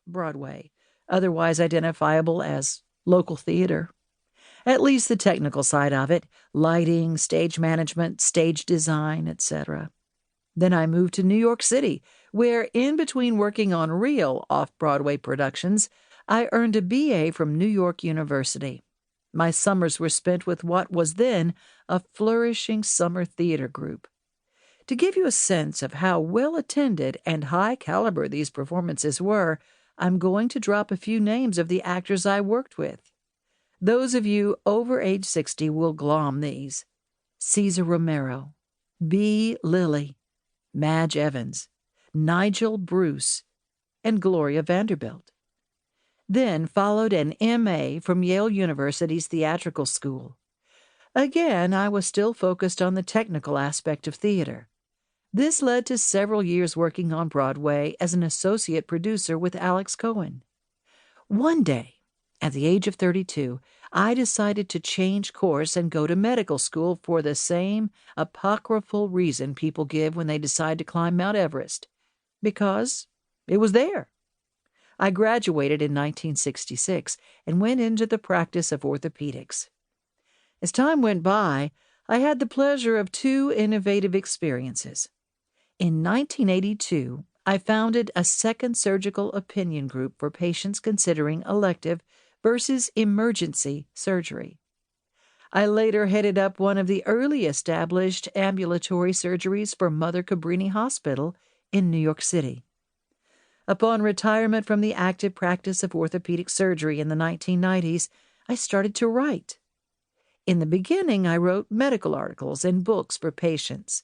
Broadway, otherwise identifiable as local theater. At least the technical side of it, lighting, stage management, stage design, etc. Then I moved to New York City, where, in between working on real off-Broadway productions, I earned a BA from New York University. My summers were spent with what was then a flourishing summer theater group. To give you a sense of how well attended and high caliber these performances were, I'm going to drop a few names of the actors I worked with. Those of you over age 60 will glom these: Cesar Romero, B. Lilly, Madge Evans, Nigel Bruce, and Gloria Vanderbilt. Then followed an M.A. from Yale University's Theatrical School. Again, I was still focused on the technical aspect of theater. This led to several years working on Broadway as an associate producer with Alex Cohen. One day, at the age of 32, I decided to change course and go to medical school for the same apocryphal reason people give when they decide to climb Mount Everest: because it was there. I graduated in 1966 and went into the practice of orthopedics. As time went by, I had the pleasure of two innovative experiences. In 1982, I founded a second surgical opinion group for patients considering elective versus emergency surgery. I later headed up one of the early established ambulatory surgeries for Mother Cabrini Hospital in New York City. Upon retirement from the active practice of orthopedic surgery in the 1990s, I started to write. In the beginning, I wrote medical articles and books for patients.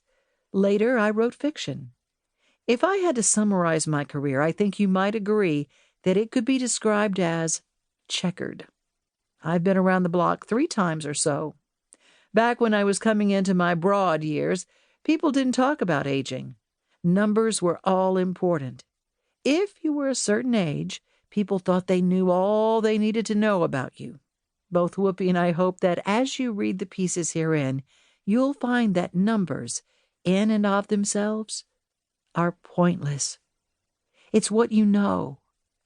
Later, I wrote fiction. If I had to summarize my career, I think you might agree that it could be described as checkered. I've been around the block 3 times or so. Back when I was coming into my broad years, people didn't talk about aging. Numbers were all important. If you were a certain age, people thought they knew all they needed to know about you. Both Whoopi and I hope that as you read the pieces herein, you'll find that numbers, in and of themselves, are pointless. It's what you know,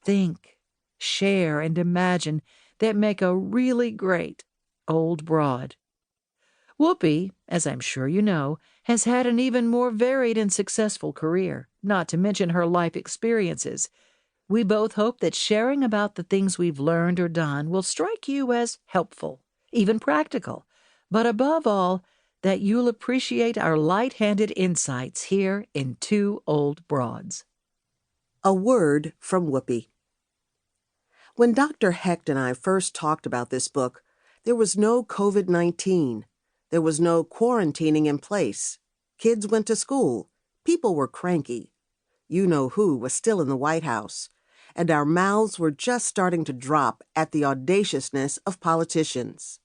think, share, and imagine that make a really great old broad. Whoopi, as I'm sure you know, has had an even more varied and successful career, not to mention her life experiences. We both hope that sharing about the things we've learned or done will strike you as helpful, even practical, but above all, that you'll appreciate our light-handed insights here in Two Old Broads. A word from Whoopi. When Dr. Hecht and I first talked about this book, there was no COVID-19. There was no quarantining in place. Kids went to school. People were cranky. You-know-who was still in the White House. And our mouths were just starting to drop at the audaciousness of politicians.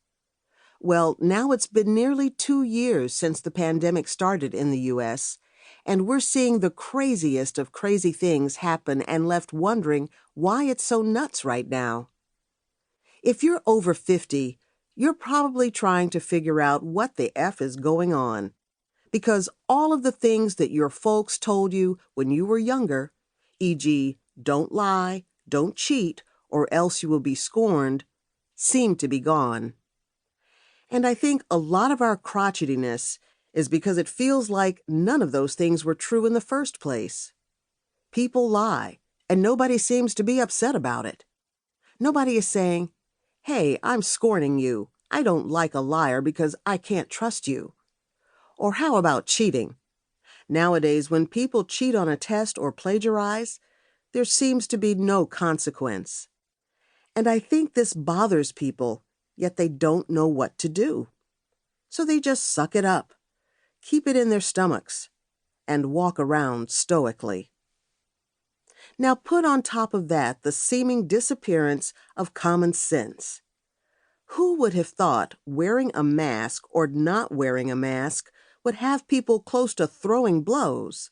Well, now it's been nearly 2 years since the pandemic started in the U.S., and we're seeing the craziest of crazy things happen and left wondering why it's so nuts right now. If you're over 50, you're probably trying to figure out what the F is going on. Because all of the things that your folks told you when you were younger, e.g., don't lie, don't cheat, or else you will be scorned, seem to be gone. And I think a lot of our crotchetiness is because it feels like none of those things were true in the first place. People lie, and nobody seems to be upset about it. Nobody is saying, "Hey, I'm scorning you. I don't like a liar because I can't trust you." Or how about cheating? Nowadays, when people cheat on a test or plagiarize, there seems to be no consequence. And I think this bothers people, yet they don't know what to do. So they just suck it up, keep it in their stomachs, and walk around stoically. Now put on top of that the seeming disappearance of common sense. Who would have thought wearing a mask or not wearing a mask would have people close to throwing blows?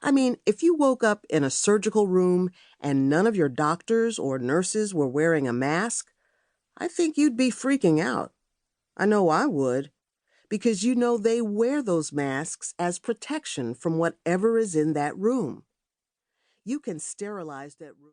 I mean, if you woke up in a surgical room and none of your doctors or nurses were wearing a mask, I think you'd be freaking out. I know I would, because you know they wear those masks as protection from whatever is in that room. You can sterilize that room.